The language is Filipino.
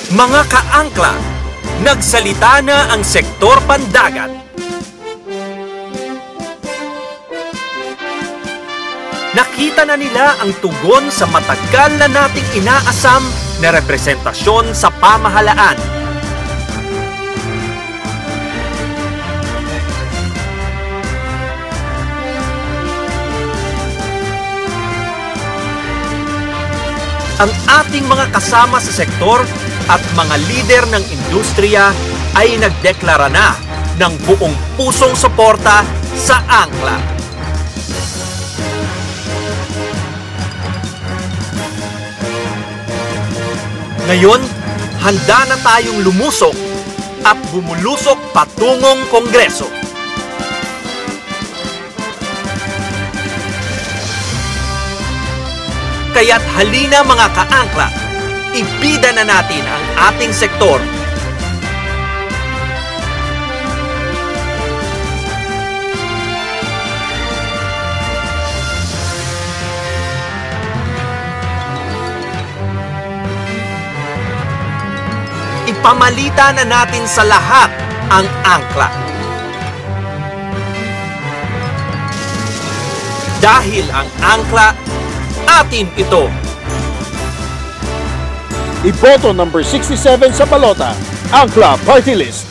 Mga kaangkla, nagsalita na ang sektor pandagat. Nakita na nila ang tugon sa matagal na nating inaasam na representasyon sa pamahalaan. Ang ating mga kasama sa sektor at mga lider ng industriya ay nagdeklara na ng buong pusong suporta sa angkla. Ngayon, handa na tayong lumusok at bumulusok patungong Kongreso. Kaya't halina mga kaangkla, ibida na natin ang ating sektor. Ipamalita na natin sa lahat ang angkla. Dahil ang angkla, atin ito. Iboto number 67 sa balota, Angkla Party List.